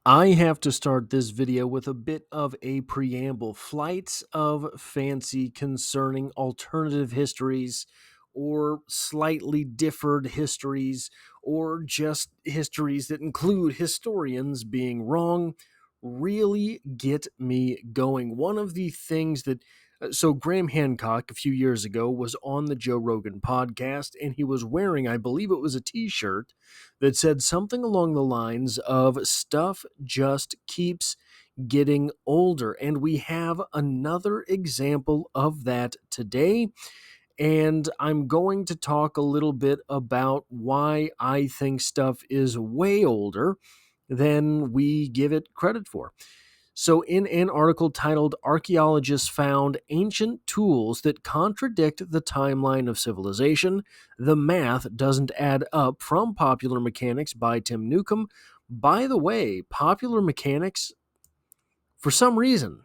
I have to start this video with a bit of a preamble. Flights of fancy concerning alternative histories or slightly differed histories or just histories that include historians being wrong really get me going. One of the things that so Graham Hancock a few years ago was on the Joe Rogan podcast and he was wearing, I believe it was a t-shirt that said something along the lines of stuff just keeps getting older. And we have another example of that today. And I'm going to talk a little bit about why I think stuff is way older than we give it credit for. So, in an article titled Archaeologists Found Ancient Tools That Contradict the Timeline of Civilization, the Math Doesn't Add Up from Popular Mechanics by Tim Newcomb. By the way, Popular Mechanics, for some reason,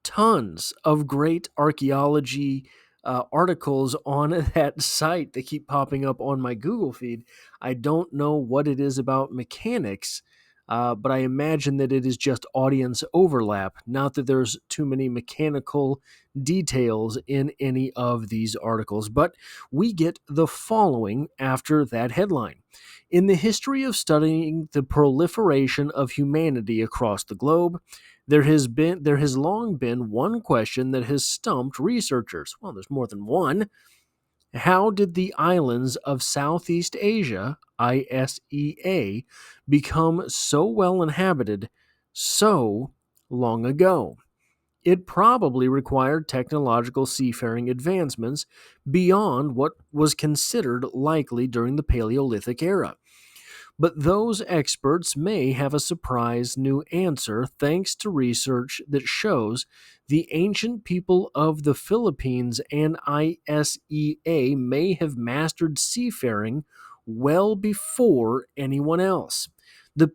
tons of great archaeology articles on that site. They keep popping up on my Google feed. I don't know what it is about mechanics, but I imagine that it is just audience overlap, not that there's too many mechanical details in any of these articles. But we get the following after that headline. In the history of studying the proliferation of humanity across the globe, there has long been one question that has stumped researchers. Well, there's more than one. How did the islands of Southeast Asia, ISEA, become so well inhabited so long ago? It probably required technological seafaring advancements beyond what was considered likely during the Paleolithic era. But those experts may have a surprise new answer thanks to research that shows the ancient people of the Philippines and ISEA may have mastered seafaring well before anyone else. The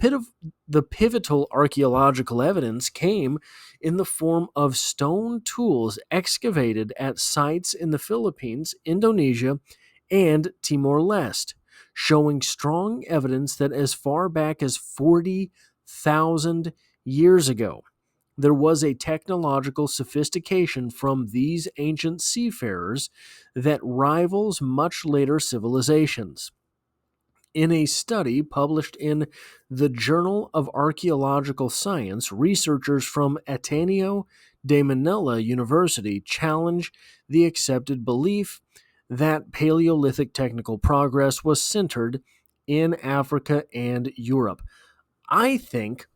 pivotal archaeological evidence came in the form of stone tools excavated at sites in the Philippines, Indonesia, and Timor-Leste, showing strong evidence that as far back as 40,000 years ago, there was a technological sophistication from these ancient seafarers that rivals much later civilizations. In a study published in the Journal of Archaeological Science, researchers from Ateneo de Manila University challenge the accepted belief that Paleolithic technical progress was centered in Africa and Europe. I think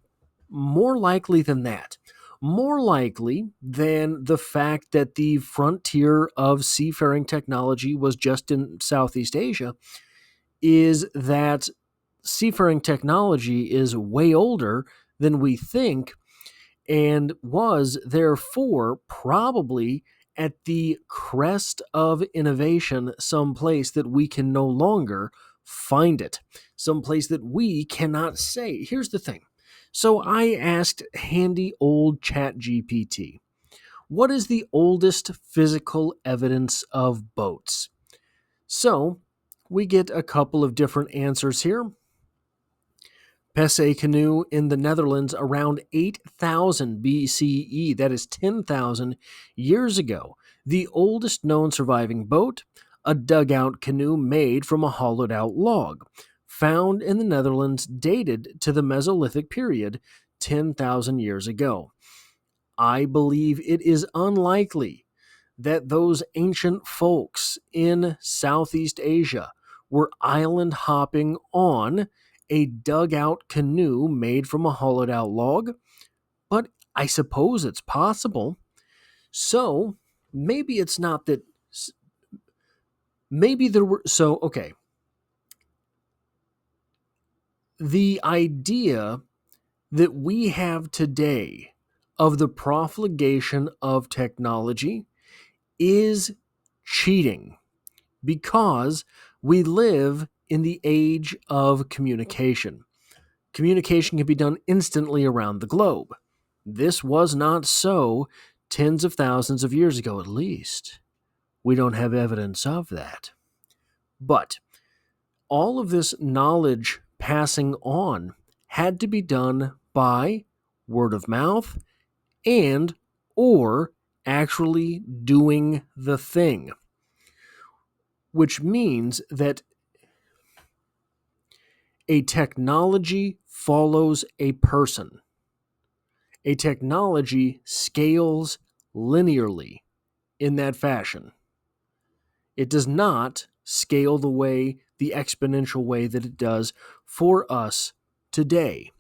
more likely than that. More likely than the fact that the frontier of seafaring technology was just in Southeast Asia is that seafaring technology is way older than we think and was therefore probably at the crest of innovation, someplace that we can no longer find it, someplace that we cannot say. Here's the thing. So I asked handy old ChatGPT, what is the oldest physical evidence of boats? So we get a couple of different answers here. Pesse canoe in the Netherlands around 8,000 BCE, that is 10,000 years ago. The oldest known surviving boat, a dugout canoe made from a hollowed out log, found in the Netherlands, dated to the Mesolithic period, 10,000 years ago. I believe it is unlikely that those ancient folks in Southeast Asia were island hopping on a dugout canoe made from a hollowed out log, but I suppose it's possible. So maybe it's not that. Maybe there were. So, okay. The idea that we have today of the profligation of technology is cheating because we live in the age of communication. Communication can be done instantly around the globe. This was not so tens of thousands of years ago, at least. We don't have evidence of that. But all of this knowledge passing on had to be done by word of mouth and or actually doing the thing, which means that a technology follows a person. A technology scales linearly in that fashion. It does not scale the exponential way that it does for us today.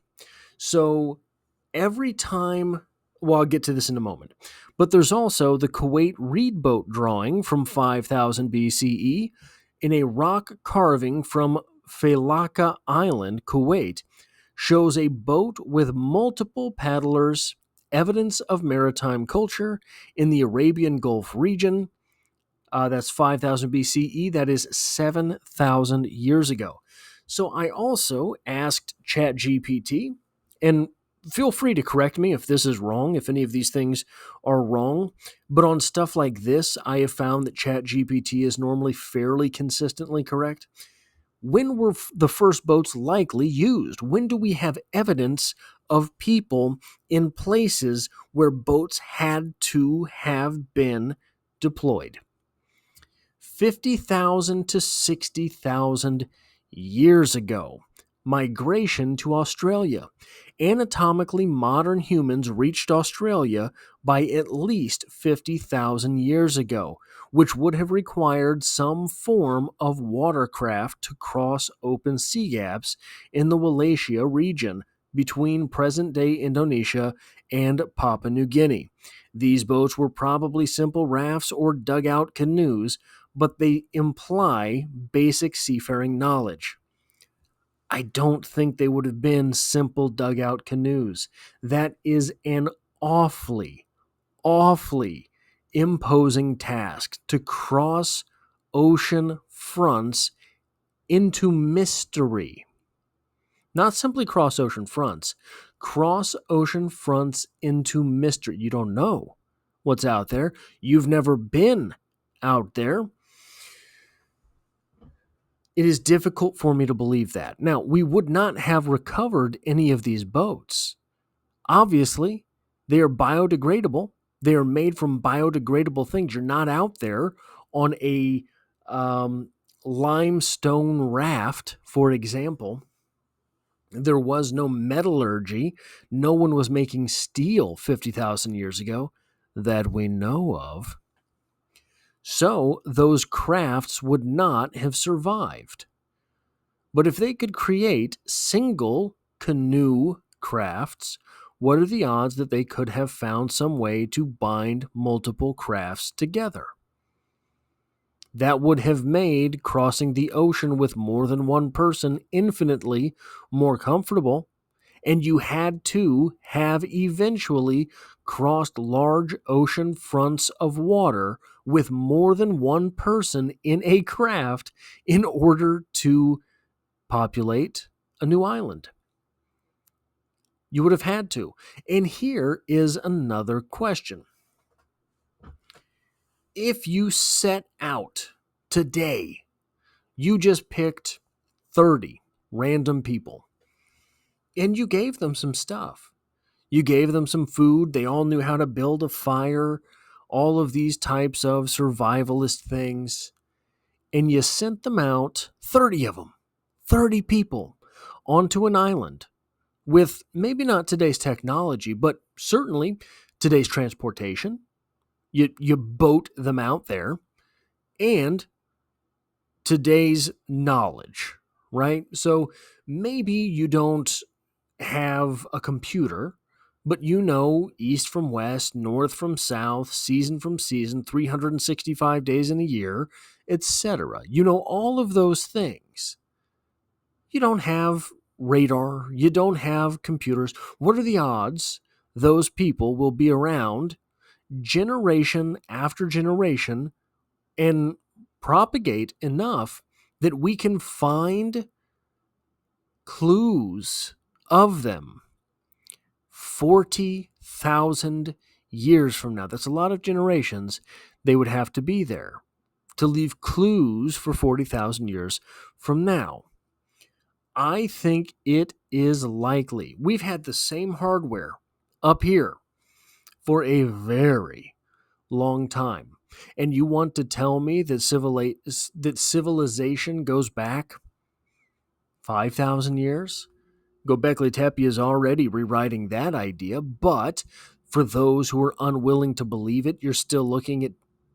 So every time, well, I'll get to this in a moment, but there's also the Kuwait reed boat drawing from 5000 BCE in a rock carving from Failaka Island, Kuwait, shows a boat with multiple paddlers, evidence of maritime culture in the Arabian Gulf region. That's 5000 BCE. That is 7,000 years ago. So I also asked ChatGPT, and feel free to correct me if this is wrong, if any of these things are wrong. But on stuff like this, I have found that ChatGPT is normally fairly consistently correct. When were the first boats likely used? When do we have evidence of people in places where boats had to have been deployed? 50,000 to 60,000 years ago. Migration to Australia. Anatomically modern humans reached Australia by at least 50,000 years ago, which would have required some form of watercraft to cross open sea gaps in the Wallacea region between present-day Indonesia and Papua New Guinea. These boats were probably simple rafts or dugout canoes, but they imply basic seafaring knowledge. I don't think they would have been simple dugout canoes. That is an awfully, awfully imposing task to cross ocean fronts into mystery. Not simply cross ocean fronts into mystery. You don't know what's out there. You've never been out there. It is difficult for me to believe that. Now, we would not have recovered any of these boats. Obviously, they are biodegradable. They are made from biodegradable things. You're not out there on a limestone raft, for example. There was no metallurgy. No one was making steel 50,000 years ago that we know of. So those crafts would not have survived. But if they could create single canoe crafts, what are the odds that they could have found some way to bind multiple crafts together? That would have made crossing the ocean with more than one person infinitely more comfortable, and you had to have eventually crossed large ocean fronts of water with more than one person in a craft in order to populate a new island. You would have had to. And here is another question. If you set out today, you just picked 30 random people and you gave them some stuff. You gave them some food. They all knew how to build a fire, all of these types of survivalist things. And you sent them out, 30 of them, 30 people, onto an island with maybe not today's technology, but certainly today's transportation. You boat them out there and today's knowledge, right? So maybe you don't have a computer, but you know east from west, north from south, season from season, 365 days in a year, etc. You know all of those things. You don't have radar, you don't have computers. What are the odds those people will be around generation after generation and propagate enough that we can find clues of them 40,000 years from now? That's a lot of generations they would have to be there to leave clues for 40,000 years from now. I think it is likely. We've had the same hardware up here for a very long time. And you want to tell me that civilization goes back 5,000 years? Gobekli Tepe is already rewriting that idea, but for those who are unwilling to believe it, you're still looking at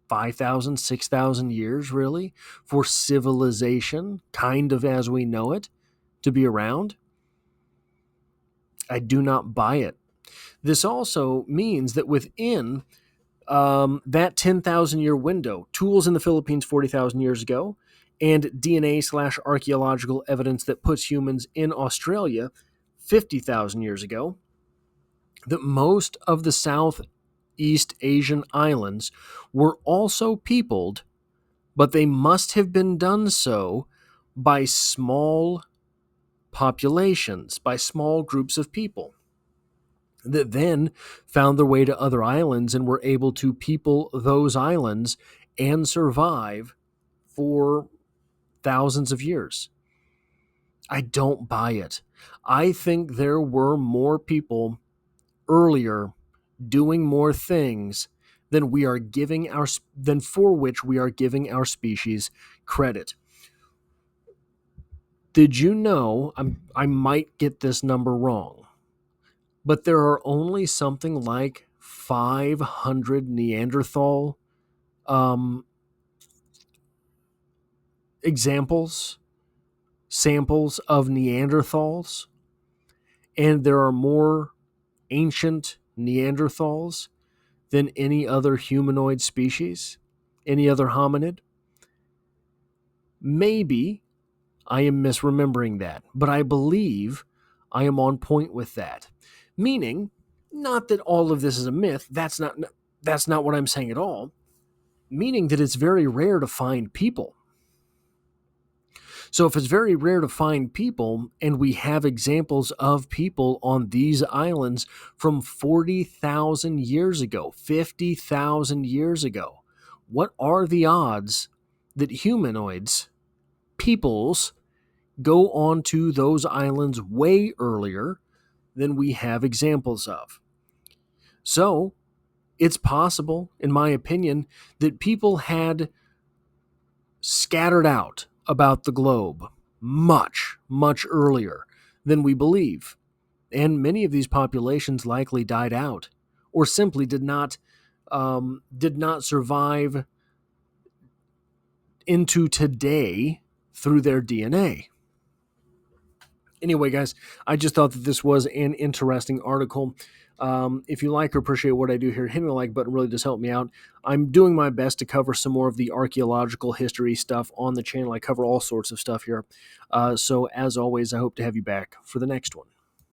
5,000, 6,000 years, really, for civilization, kind of as we know it, to be around. I do not buy it. This also means that within that 10,000 year window, tools in the Philippines 40,000 years ago, and DNA/archaeological evidence that puts humans in Australia 50,000 years ago, that most of the Southeast Asian islands were also peopled, but they must have been done so by small populations, by small groups of people that then found their way to other islands and were able to people those islands and survive for thousands of years. I don't buy it. I think there were more people earlier doing more things than we are giving our than for which we are giving our species credit. Did you know, I might get this number wrong, but there are only something like 500 Neanderthal um, examples, samples of Neanderthals, and there are more ancient Neanderthals than any other humanoid species, any other hominid. Maybe I am misremembering that, but I believe I am on point with that. Meaning, not that all of this is a myth. That's not what I'm saying at all. Meaning that it's very rare to find people. So if it's very rare to find people, and we have examples of people on these islands from 40,000 years ago, 50,000 years ago, what are the odds that humanoids, peoples, go onto those islands way earlier than we have examples of? So it's possible, in my opinion, that people had scattered out about the globe much, much earlier than we believe. And many of these populations likely died out or simply did not survive into today through their DNA. Anyway, guys, I just thought that this was an interesting article. If you like or appreciate what I do here, hitting the like button really does help me out. I'm doing my best to cover some more of the archaeological history stuff on the channel. I cover all sorts of stuff here. So, as always, I hope to have you back for the next one.